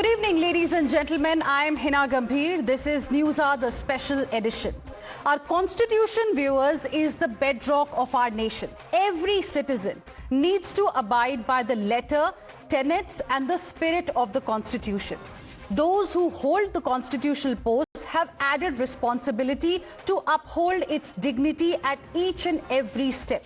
Good evening, ladies and gentlemen. I am Heena Gambhir. This is Newshour, the special edition. Our constitution, viewers, is the bedrock of our nation. Every citizen needs to abide by the letter, tenets and the spirit of the constitution. Those who hold the constitutional posts have added responsibility to uphold its dignity at each and every step.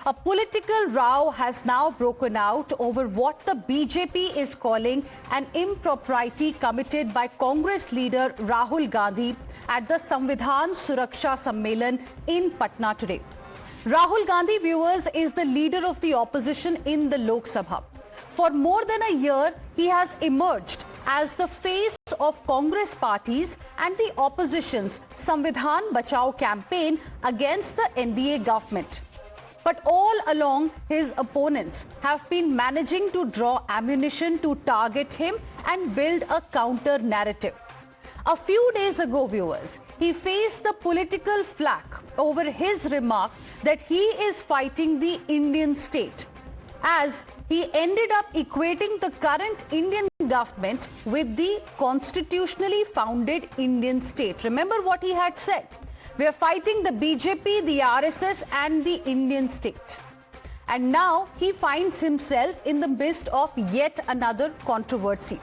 A political row has now broken out over what the BJP is calling an impropriety committed by Congress leader Rahul Gandhi at the Samvidhan Suraksha Sammelan in Patna today. Rahul Gandhi, viewers, is the leader of the opposition in the Lok Sabha. For more than a year, he has emerged as the face of Congress parties and the opposition's Samvidhan Bachao campaign against the NDA government. But all along, his opponents have been managing to draw ammunition to target him and build a counter-narrative. A few days ago, viewers, he faced the political flack over his remark that he is fighting the Indian state, as he ended up equating the current Indian government with the constitutionally founded Indian state. Remember what he had said? We are fighting the BJP, the RSS and the Indian state. And now he finds himself in the midst of yet another controversy.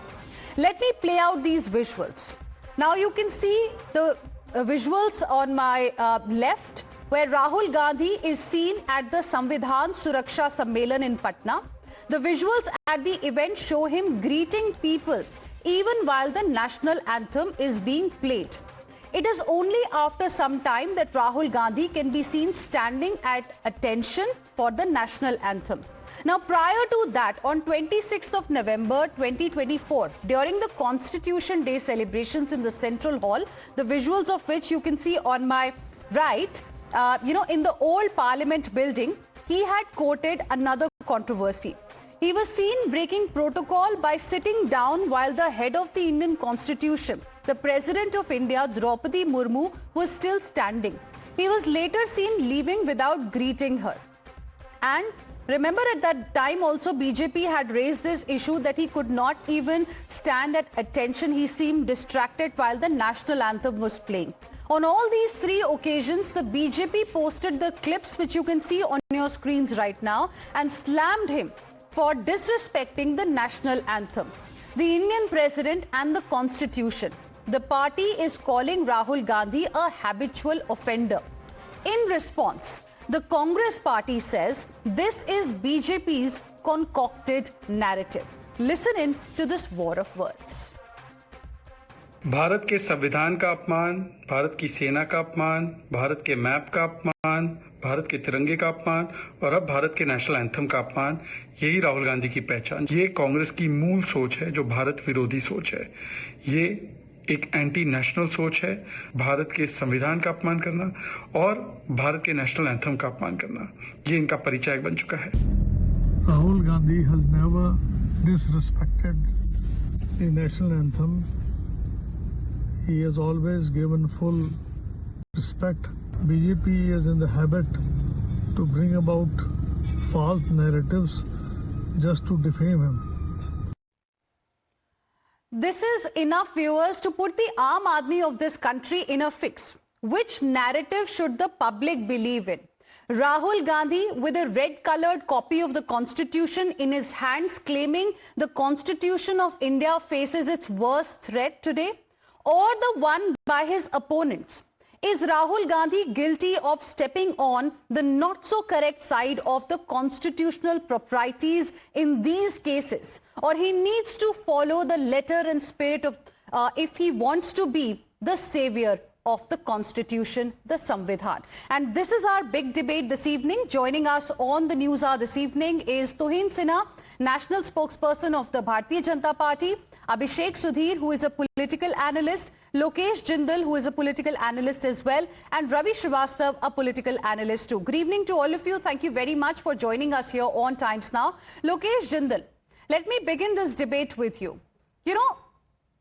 Let me play out these visuals. Now you can see the visuals on my left, where Rahul Gandhi is seen at the Samvidhan Suraksha Sammelan in Patna. The visuals at the event show him greeting people even while the national anthem is being played. It is only after some time that Rahul Gandhi can be seen standing at attention for the national anthem. Now, prior to that, on 26th of November 2024, during the Constitution Day celebrations in the Central Hall, the visuals of which you can see on my right, in the old Parliament building, he had quoted another controversy. He was seen breaking protocol by sitting down while the head of the Indian Constitution, the President of India, Draupadi Murmu, was still standing. He was later seen leaving without greeting her. And remember, at that time also BJP had raised this issue that he could not even stand at attention. He seemed distracted while the national anthem was playing. On all these three occasions, the BJP posted the clips which you can see on your screens right now and slammed him for disrespecting the national anthem, the Indian president and the constitution. The party is calling Rahul Gandhi a habitual offender. In response, the Congress party says this is BJP's concocted narrative. Listen in to this war of words. Bharat के संविधान का अपमान, भारत की सेना का अपमान, भारत के map का अपमान, भारत के तिरंगे का अपमान और अब भारत के नेशनल एंथम का अपमान, यही राहुल गांधी की पहचान। ये कांग्रेस की मूल सोच है, जो भारत विरोधी सोच है। ये एक एंटी नेशनल सोच है, भारत के संविधान का अपमान करना और भारत के नेशनल एंथम का अपमान करना। ये इनका परिचय बन चुका है। Rahul Gandhi has never disrespected the national anthem. He has always given full respect. BJP is in the habit to bring about false narratives just to defame him. This is enough, viewers, to put the Aam Aadmi of this country in a fix. Which narrative should the public believe in? Rahul Gandhi with a red-colored copy of the Constitution in his hands, claiming the Constitution of India faces its worst threat today? Or the one by his opponents? Is Rahul Gandhi guilty of stepping on the not-so-correct side of the constitutional proprieties in these cases? Or he needs to follow the letter and spirit of, if he wants to be the savior of the Constitution, the Samvidhan? And this is our big debate this evening. Joining us on the Newshour this evening is Tuhin Sinha, national spokesperson of the Bharatiya Janata Party, Abhishek Sudhir, who is a political analyst, Lokesh Jindal, who is a political analyst as well, and Ravi Srivastav, a political analyst too. Good evening to all of you. Thank you very much for joining us here on Times Now. Lokesh Jindal, let me begin this debate with you. You know,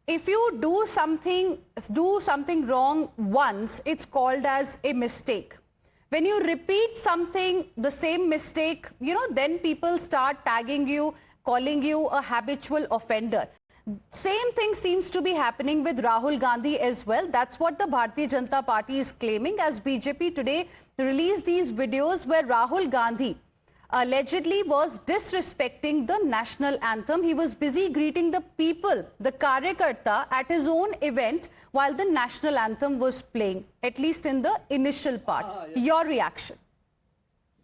if you do something wrong once, it's called as a mistake. When you repeat something, the same mistake, then people start tagging you, calling you a habitual offender. Same thing seems to be happening with Rahul Gandhi as well. That's what the Bharatiya Janata Party is claiming, as BJP today released these videos where Rahul Gandhi allegedly was disrespecting the national anthem. He was busy greeting the people, the Karyakarta, at his own event while the national anthem was playing, at least in the initial part. Yes. Your reaction?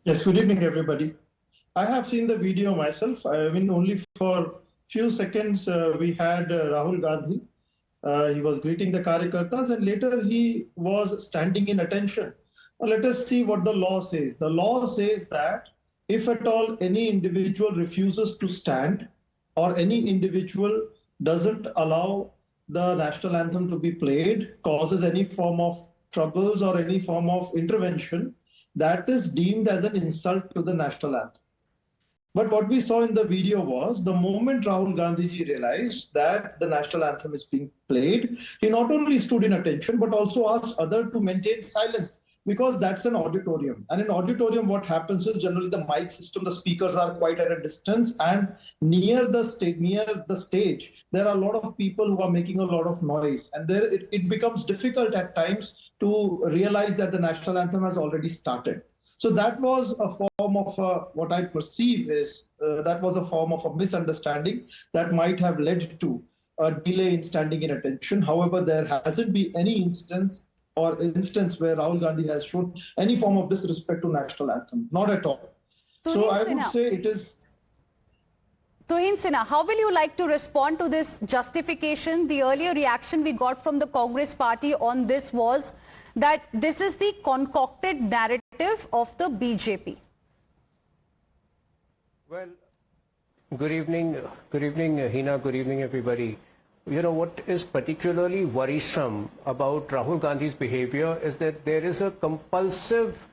Yes, good evening, everybody. I have seen the video myself. I mean, only for few seconds we had Rahul Gandhi. He was greeting the Karyakartas and later he was standing in attention. Now, let us see what the law says. The law says that if at all any individual refuses to stand or any individual doesn't allow the national anthem to be played, causes any form of troubles or any form of intervention, that is deemed as an insult to the national anthem. But what we saw in the video was the moment Rahul Gandhi ji realized that the national anthem is being played, he not only stood in attention, but also asked others to maintain silence, because that's an auditorium. And in auditorium, what happens is generally the mic system, the speakers are quite at a distance, and near the stage, there are a lot of people who are making a lot of noise. And there it becomes difficult at times to realize that the national anthem has already started. So that was a form of what I perceive is that was a form of a misunderstanding that might have led to a delay in standing in attention. However, there hasn't been any instance where Rahul Gandhi has shown any form of disrespect to national anthem. Not at all. So I would say it is. Tuhin Sinha, how will you like to respond to this justification? The earlier reaction we got from the Congress party on this was that this is the concocted narrative of the BJP. Well, good evening, Heena, good evening, everybody. You know, what is particularly worrisome about Rahul Gandhi's behavior is that there is a compulsive,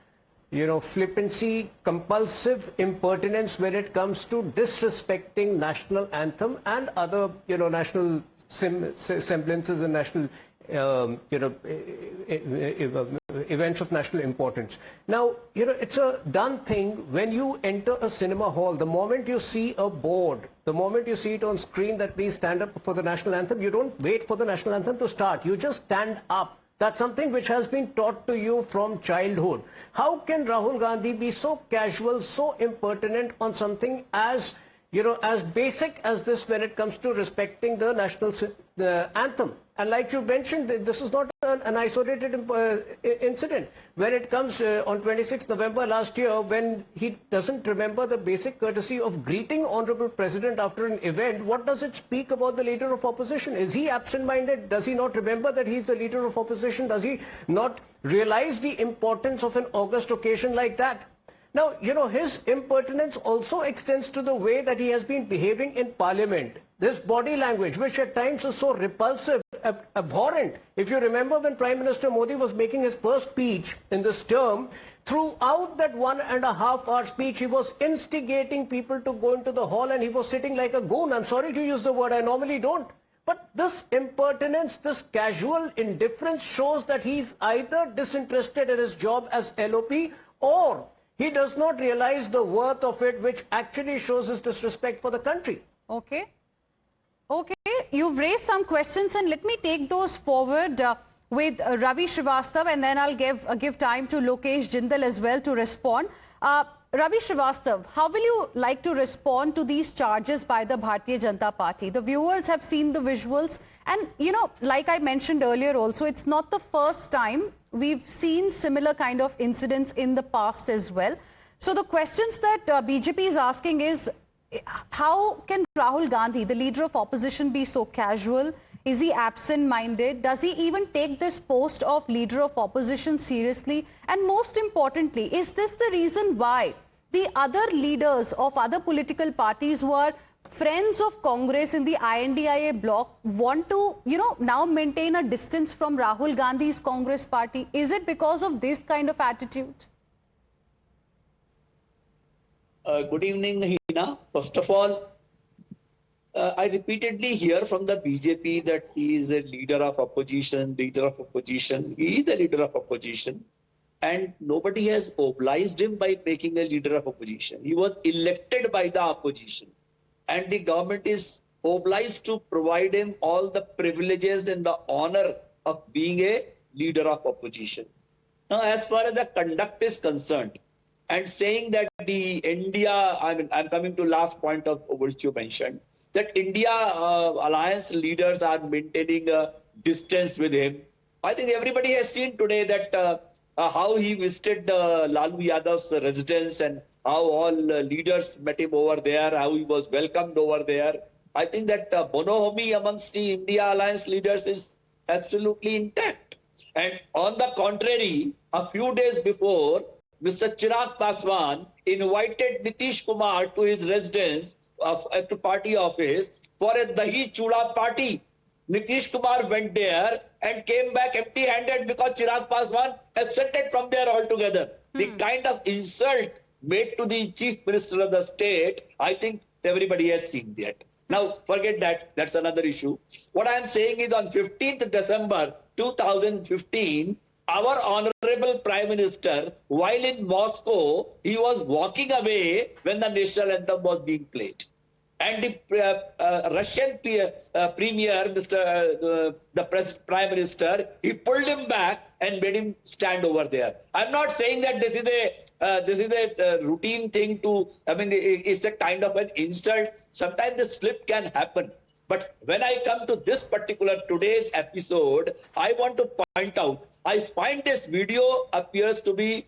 flippancy, compulsive impertinence when it comes to disrespecting national anthem and other, national semblances and national, events of national importance. Now, it's a done thing when you enter a cinema hall. The moment you see a board, the moment you see it on screen that please stand up for the national anthem, you don't wait for the national anthem to start. You just stand up. That's something which has been taught to you from childhood. How can Rahul Gandhi be so casual, so impertinent on something as, as basic as this when it comes to respecting the national anthem? And like you mentioned, this is not an isolated incident. When it comes on 26th November last year, when he doesn't remember the basic courtesy of greeting Honorable President after an event, what does it speak about the leader of opposition? Is he absent-minded? Does he not remember that he's the leader of opposition? Does he not realize the importance of an august occasion like that? Now, his impertinence also extends to the way that he has been behaving in Parliament. This body language, which at times is so repulsive, abhorrent. If you remember when Prime Minister Modi was making his first speech in this term, throughout that 1.5 hour speech, he was instigating people to go into the hall and he was sitting like a goon. I'm sorry to use the word, I normally don't. But this impertinence, this casual indifference shows that he's either disinterested in his job as LOP or he does not realize the worth of it, which actually shows his disrespect for the country. Okay. Okay, you've raised some questions and let me take those forward with Ravi Srivastava, and then I'll give time to Lokesh Jindal as well to respond. Ravi Srivastava, how will you like to respond to these charges by the Bharatiya Janata Party? The viewers have seen the visuals and, like I mentioned earlier also, it's not the first time. We've seen similar kind of incidents in the past as well. So the questions that BJP is asking is, how can Rahul Gandhi, the leader of opposition, be so casual? Is he absent-minded? Does he even take this post of leader of opposition seriously? And most importantly, is this the reason why the other leaders of other political parties who are friends of Congress in the INDIA bloc want to, now maintain a distance from Rahul Gandhi's Congress party? Is it because of this kind of attitude? Good evening, Heena. First of all, I repeatedly hear from the BJP that he is a leader of opposition, He is the leader of opposition. And nobody has obliged him by making a leader of opposition. He was elected by the opposition. And the government is obliged to provide him all the privileges and the honor of being a leader of opposition. Now, as far as the conduct is concerned, and saying that the India, I'm coming to last point of which you mentioned, that India alliance leaders are maintaining a distance with him. I think everybody has seen today that how he visited Lalu Yadav's residence and how all leaders met him over there, how he was welcomed over there. I think that bonhomie amongst the India alliance leaders is absolutely intact. And on the contrary, a few days before, Mr. Chirag Paswan invited Nitish Kumar to his residence to party office for a Dahi Chuda party. Nitish Kumar went there and came back empty-handed because Chirag Paswan absented from there altogether. The kind of insult made to the Chief Minister of the state, I think everybody has seen that. Now, forget that. That's another issue. What I am saying is on 15th December 2015, our Honorable Prime Minister, while in Moscow, he was walking away when the national anthem was being played. And the Russian Premier, the Prime Minister, he pulled him back and made him stand over there. I'm not saying that this is a routine thing to, it's a kind of an insult. Sometimes the slip can happen. But when I come to this particular today's episode, I want to point out, I find this video appears to be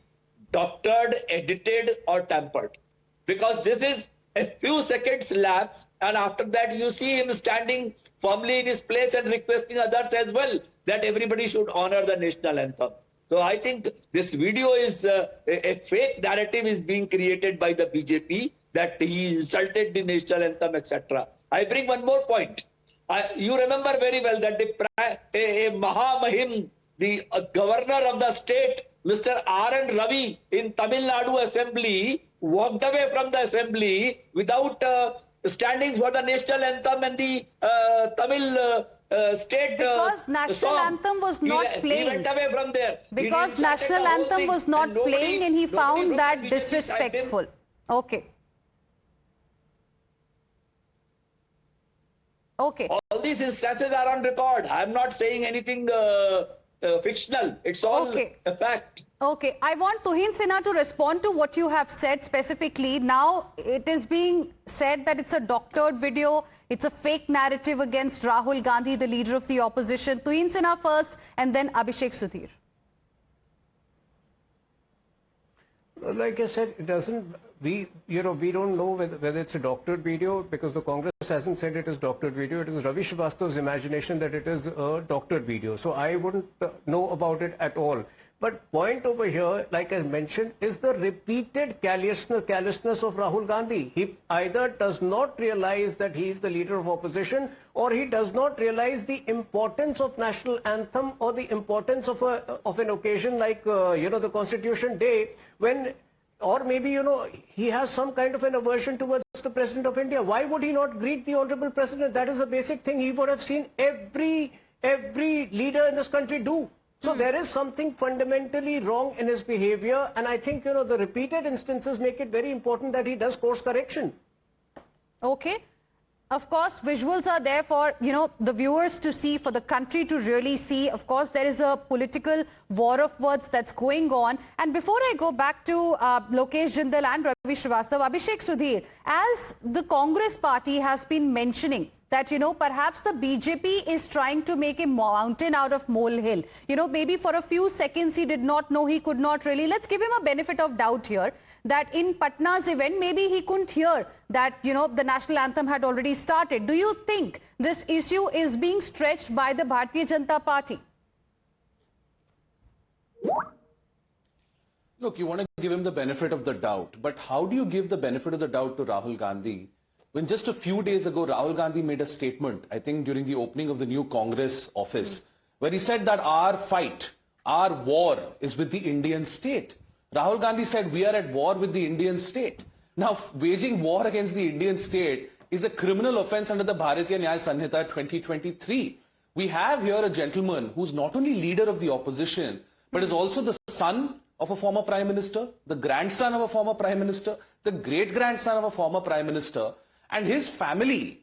doctored, edited or tampered. Because this is a few seconds lapse and after that you see him standing firmly in his place and requesting others as well that everybody should honor the national anthem. So I think this video is a fake narrative is being created by the BJP that he insulted the national anthem, etc. I bring one more point. You remember very well that a Mahamahim, the governor of the state, Mr. R.N. Ravi in Tamil Nadu assembly, walked away from the assembly without standing for the national anthem and the Tamil state because national song. Anthem was not playing. He went away from there. Because national anthem was not playing and he found that disrespectful. Okay. Okay. All these instances are on record. I'm not saying anything fictional. It's all a fact. Okay. I want Tuhin Sinha to respond to what you have said specifically. Now, it is being said that it's a doctored video. It's a fake narrative against Rahul Gandhi, the leader of the opposition. Tuhin Sinha first and then Abhishek Sudhir. Like I said, it doesn't, we don't know whether it's a doctored video because the Congress hasn't said it is doctored video. It is Ravi Srivastava's imagination that it is a doctored video. So I wouldn't know about it at all. But point over here, like I mentioned, is the repeated callousness of Rahul Gandhi. He either does not realize that he is the leader of opposition or he does not realize the importance of national anthem or the importance of an occasion like, the Constitution Day when, or maybe, he has some kind of an aversion towards the President of India. Why would he not greet the Honorable President? That is a basic thing he would have seen every leader in this country do. So there is something fundamentally wrong in his behavior, and I think, the repeated instances make it very important that he does course correction. Okay. Of course, visuals are there for, the viewers to see, for the country to really see. Of course, there is a political war of words that's going on. And before I go back to Lokesh Jindal and Ravi Srivastava, Abhishek Sudhir, as the Congress party has been mentioning, that, perhaps the BJP is trying to make a mountain out of molehill. Maybe for a few seconds he did not know, he could not really. Let's give him a benefit of doubt here that in Patna's event, maybe he couldn't hear that, the national anthem had already started. Do you think this issue is being stretched by the Bharatiya Janata Party? Look, you want to give him the benefit of the doubt, but how do you give the benefit of the doubt to Rahul Gandhi when just a few days ago, Rahul Gandhi made a statement, I think during the opening of the new Congress office, where he said that our fight, our war is with the Indian state. Rahul Gandhi said we are at war with the Indian state. Now, waging war against the Indian state is a criminal offense under the Bharatiya Janata Party 2023. We have here a gentleman who's not only leader of the opposition, but is also the son of a former prime minister, the grandson of a former prime minister, the great-grandson of a former prime minister, and his family.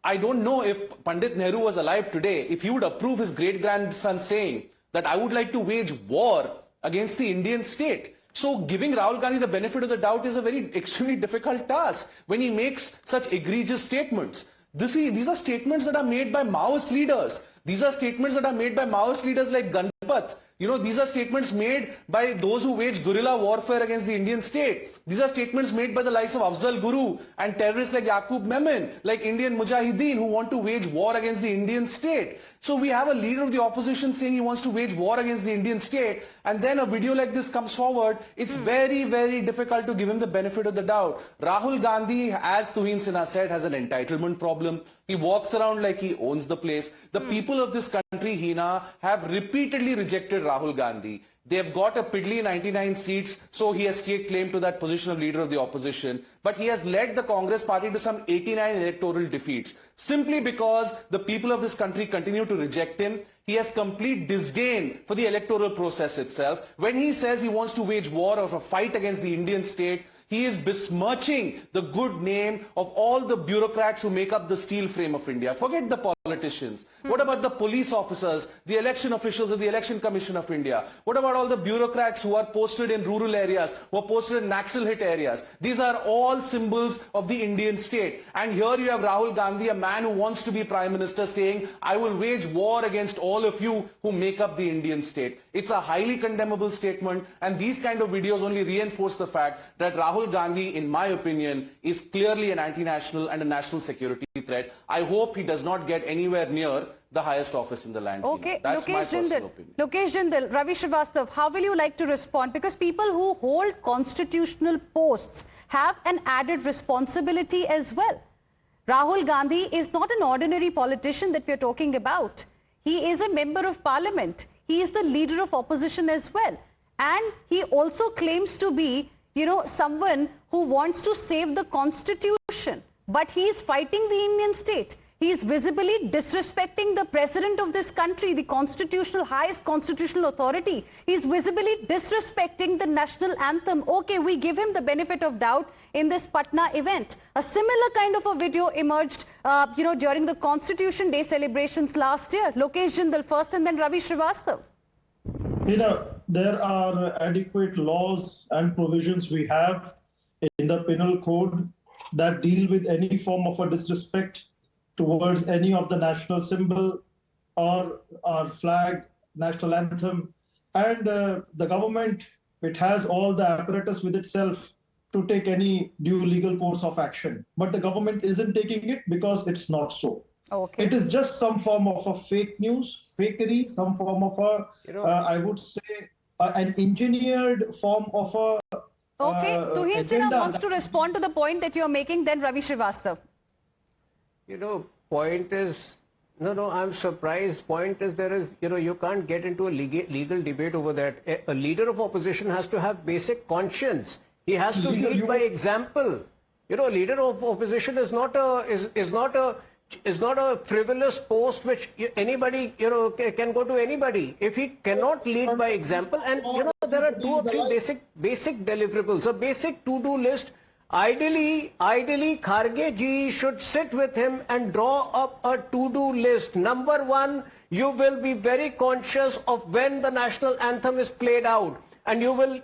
I don't know if Pandit Nehru was alive today, if he would approve his great-grandson saying that I would like to wage war against the Indian state. So giving Rahul Gandhi the benefit of the doubt is a very extremely difficult task when he makes such egregious statements. These are statements that are made by Maoist leaders. These are statements that are made by Maoist leaders like Ganpat. You know, these are statements made by those who wage guerrilla warfare against the Indian state. These are statements made by the likes of Afzal Guru and terrorists like Yaqub Memon, like Indian Mujahideen who want to wage war against the Indian state. So we have a leader of the opposition saying he wants to wage war against the Indian state, and then a video like this comes forward. It's very, very difficult to give him the benefit of the doubt. Rahul Gandhi, as Tuhin A said, has an entitlement problem. He walks around like he owns the place. The people of this country, Heena, have repeatedly rejected Rahul Gandhi. They have got a piddly 99 seats, so he has staked claim to that position of leader of the opposition. But he has led the Congress party to some 89 electoral defeats. Simply because the people of this country continue to reject him, he has complete disdain for the electoral process itself. When he says he wants to wage war or a fight against the Indian state, he is besmirching the good name of all the bureaucrats who make up the steel frame of India. Forget the politicians. What about the police officers, the election officials of the Election Commission of India? What about all the bureaucrats who are posted in rural areas, who are posted in Naxal-hit areas? These are all symbols of the Indian state. And here you have Rahul Gandhi, a man who wants to be Prime Minister, saying, I will wage war against all of you who make up the Indian state. It's a highly condemnable statement, and these kind of videos only reinforce the fact that Rahul Gandhi, in my opinion, is clearly an anti-national and a national security threat. I hope he does not get anywhere near the highest office in the land. Okay, that's my personal opinion. Lokesh Jindal, Ravi Srivastava, how will you like to respond? Because people who hold constitutional posts have an added responsibility as well. Rahul Gandhi is not an ordinary politician that we are talking about. He is a member of parliament. He is the leader of opposition as well. And he also claims to be, someone who wants to save the constitution. But he is fighting the Indian state. He is visibly disrespecting the president of this country, the highest constitutional authority. He is visibly disrespecting the national anthem. Okay, we give him the benefit of doubt in this Patna event. A similar kind of a video emerged, during the Constitution Day celebrations last year. Lokesh Jindal first and then Ravi Srivastava. There are adequate laws and provisions we have in the penal code that deal with any form of a disrespect towards any of the national symbol or our flag, national anthem. And the government, it has all the apparatus with itself to take any due legal course of action. But the government isn't taking it because it's not so. Okay. It is just some form of a fake news, fakery, some form of a, I would say, an engineered form of a Okay, Tuhin Sinha wants to respond to the point that you're making, then Ravi Srivastava. Point is, I'm surprised. Point is, you can't get into a legal debate over that. A leader of opposition has to have basic conscience. He has to lead by example. A leader of opposition is not a frivolous post which anybody, can go to anybiji. If he cannot lead by example, and there are 2 or 3 basic deliverables, a basic to-do list. Ideally, Kharge ji should sit with him and draw up a to-do list. Number 1, you will be very conscious of when the national anthem is played out. And you will,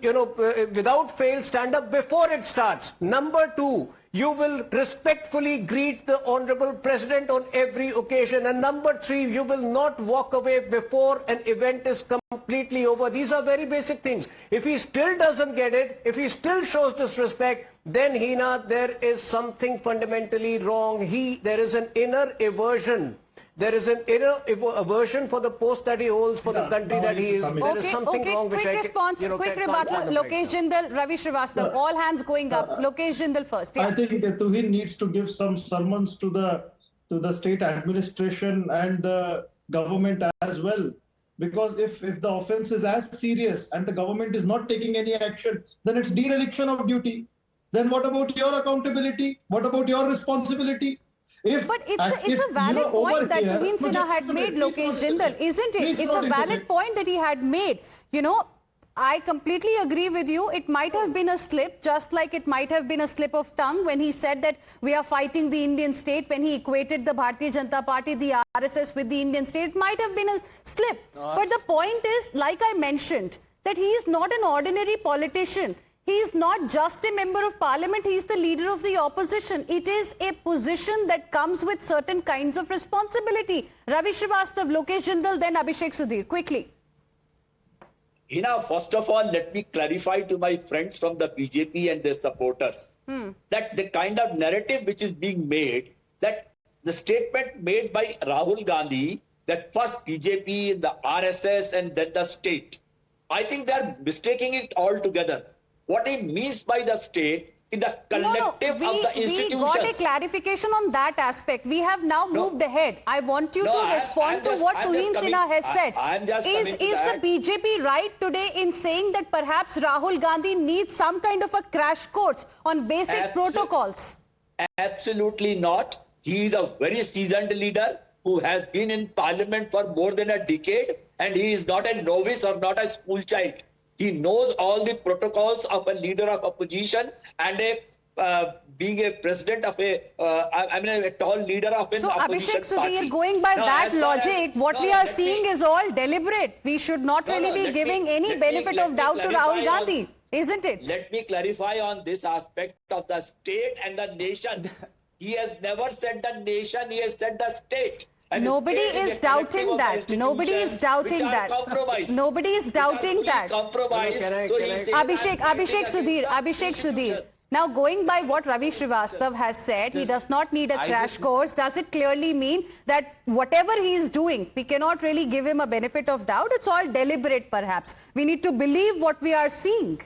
without fail, stand up before it starts. Number 2, you will respectfully greet the Honorable President on every occasion. And number 3, you will not walk away before an event is completely over. These are very basic things. If he still doesn't get it, if he still shows disrespect, then Heena, there is something fundamentally wrong. There is an inner aversion. There is an inner aversion for the post that he holds, for the country that he is. There is something wrong which quick response, quick rebuttal. Lokesh Jindal, Ravi Srivastava, all hands going up. Lokesh Jindal first. Yeah. I think Tuhin needs to give some sermons to the state administration and the government as well. Because if the offense is as serious and the government is not taking any action, then it's dereliction of duty. Then what about your accountability? What about your responsibility? But it's a valid point that Tuhin Sinha had made, Lokesh Jindal, isn't it? It's a valid point that he had made. I completely agree with you. It might have been a slip, just like it might have been a slip of tongue when he said that we are fighting the Indian state, when he equated the Bharatiya Janata Party, the RSS with the Indian state. It might have been a slip. But the point is, like I mentioned, that he is not an ordinary politician. He is not just a member of parliament. He is the leader of the opposition. It is a position that comes with certain kinds of responsibility. Ravi Srivastava, Lokesh Jindal, then Abhishek Sudhir. Quickly. Hina, first of all, let me clarify to my friends from the BJP and their supporters that the kind of narrative which is being made, that the statement made by Rahul Gandhi, that first BJP, the RSS, and then the state, I think they are mistaking it all together. What he means by the state is the collective of the institutions. We got a clarification on that aspect. We have now moved ahead. I want you to respond to what Tuhin Sinha has said. Is the BJP right today in saying that perhaps Rahul Gandhi needs some kind of a crash course on basic protocols? Absolutely not. He is a very seasoned leader who has been in parliament for more than a decade, and he is not a novice or not a school child. He knows all the protocols of a leader of opposition and being a president of a tall leader of an opposition party. So Abhishek Sudhir, going by that logic, what we are seeing is all deliberate. We should not really be giving any benefit of doubt to Rahul Gandhi, isn't it? Let me clarify on this aspect of the state and the nation. He has never said the nation, he has said the state. And nobody is doubting that. Nobody is doubting that. Nobody is doubting that. Abhishek Sudhir. Now, going by what Ravi Srivastava has said, he does not need a crash course. Does it clearly mean that whatever he is doing, we cannot really give him a benefit of doubt? It's all deliberate, perhaps. We need to believe what we are seeing.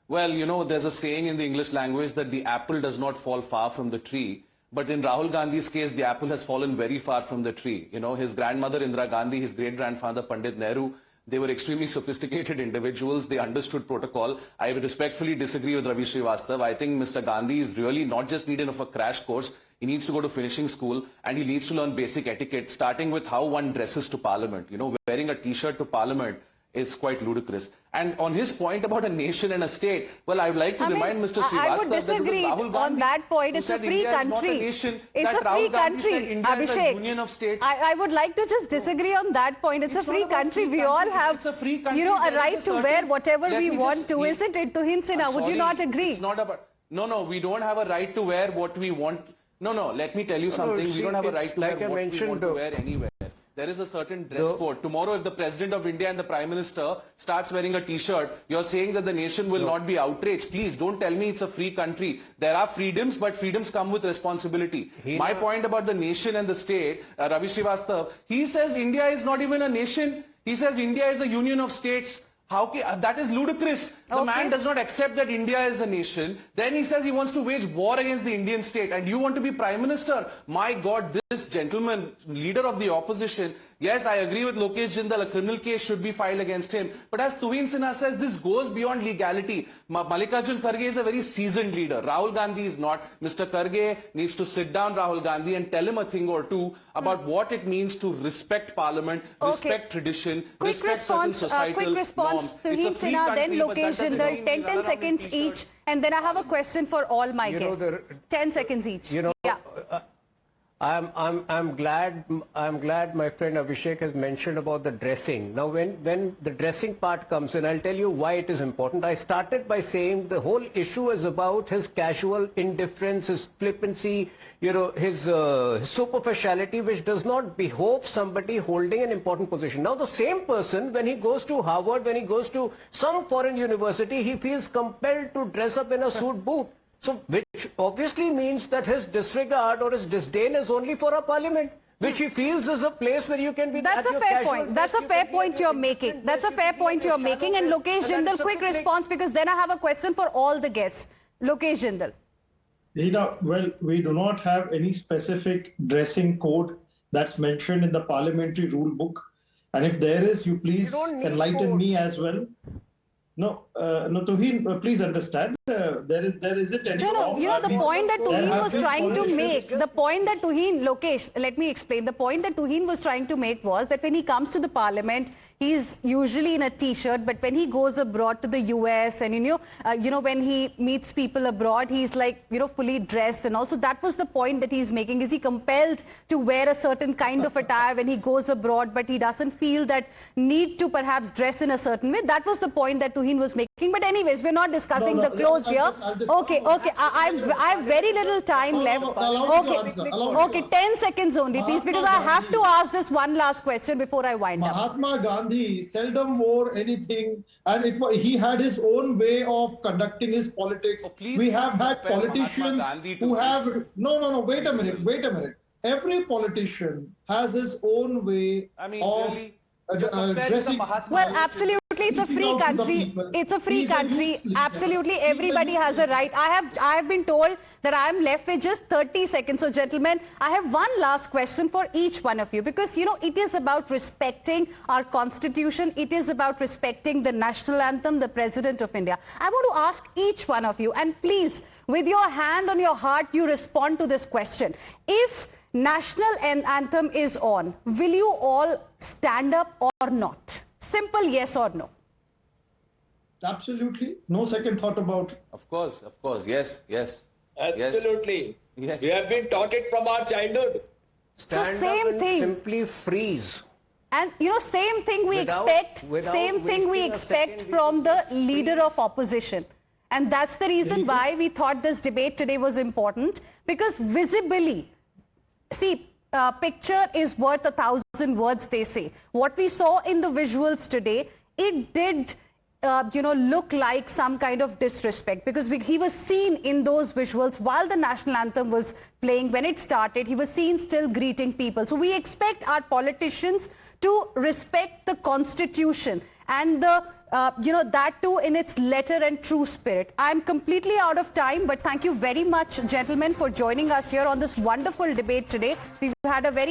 Well, you know, there's a saying in the English language that the apple does not fall far from the tree. But in Rahul Gandhi's case, the apple has fallen very far from the tree. You know, his grandmother Indira Gandhi, his great-grandfather Pandit Nehru, they were extremely sophisticated individuals. They understood protocol. I respectfully disagree with Ravi Srivastava. I think Mr. Gandhi is really not just needed of a crash course. He needs to go to finishing school and he needs to learn basic etiquette, starting with how one dresses to parliament. You know, wearing a t-shirt to parliament is quite ludicrous. And on his point about a nation and a state, well, I would like to remind Mr. Srivastava I would disagree on that point. It's a free country. It's a free country, Abhishek. I would like to just disagree on that point. It's a free country. We all have, you know, a right to wear whatever we want to, isn't it? Tuhin Sinha, would you not agree? It's not about... No, we don't have a right to wear what we want. No, let me tell you something. We don't have a right to wear what we want to wear anywhere. There is a certain dress code. Tomorrow, if the President of India and the Prime Minister starts wearing a t-shirt, you're saying that the nation will not be outraged. Please, don't tell me it's a free country. There are freedoms, but freedoms come with responsibility. My point about the nation and the state, Ravi Srivastava, he says India is not even a nation. He says India is a union of states. That is ludicrous. The man does not accept that India is a nation. Then he says he wants to wage war against the Indian state. And you want to be Prime Minister? My God, this gentleman, leader of the opposition, yes, I agree with Lokesh Jindal, a criminal case should be filed against him. But as Tuhin Sinha says, this goes beyond legality. Mallikarjun Kharge is a very seasoned leader. Rahul Gandhi is not. Mr. Kharge needs to sit down Rahul Gandhi and tell him a thing or two about what it means to respect parliament, respect tradition, respect certain societal quick response, Tuhin Sinha, then Lokesh Jindal, 10 seconds each. And then I have a question for all my guests. 10 seconds each. You know, I'm glad my friend Abhishek has mentioned about the dressing. Now, when the dressing part comes in, I'll tell you why it is important. I started by saying the whole issue is about his casual indifference, his flippancy, you know, his superficiality, which does not behove somebody holding an important position. Now, the same person, when he goes to Harvard, when he goes to some foreign university, he feels compelled to dress up in a suit boot. So, which obviously means that his disregard or his disdain is only for a parliament, which he feels is a place where you can be... That's a fair point. That's a fair point you're making. That's a fair point you're making. And Lokesh Jindal, quick response, because then I have a question for all the guests. Lokesh Jindal. Well, we do not have any specific dressing code that's mentioned in the parliamentary rule book. And if there is, you please enlighten me as well. No, Tuhin, please understand. There isn't any. No, you know, the point that Tuhin was trying to make, the point that Tuhin, Lokesh, let me explain. The point that Tuhin was trying to make was that when he comes to the parliament, he's usually in a t-shirt, but when he goes abroad to the US and, when he meets people abroad, he's like, fully dressed. And also that was the point that he's making. Is he compelled to wear a certain kind of attire when he goes abroad, but he doesn't feel that need to perhaps dress in a certain way? That was the point that Tuhin was making. But anyways, we're not discussing the clothes here. Okay. I have very little time left. Okay, 10 seconds only, please, because I have to ask this one last question before I wind up. Mahatma Gandhi seldom wore anything, and he had his own way of conducting his politics. We have had politicians who have... No, wait a minute. Every politician has his own way of dressing. Well, absolutely, it's a free country. It's a free country. Absolutely, everybody has a right. I have been told that I am left with just 30 seconds. So, gentlemen, I have one last question for each one of you, because, it is about respecting our constitution. It is about respecting the national anthem, the President of India. I want to ask each one of you, and please, with your hand on your heart, you respond to this question. If national anthem is on, will you all stand up or not? Simple yes or no. Absolutely. No second thought about it. Of course. Yes. Absolutely. Yes. We have been taught it from our childhood. Stand same up and thing. simply freeze. And same thing we expect from the leader of opposition. And that's the reason why we thought this debate today was important, because visibly, see, picture is worth 1,000 words, they say. What we saw in the visuals today, it did, look like some kind of disrespect, because he was seen in those visuals while the national anthem was playing. When it started, he was seen still greeting people. So we expect our politicians to respect the constitution and that too in its letter and true spirit. I'm completely out of time, but thank you very much, gentlemen, for joining us here on this wonderful debate today. We've had a very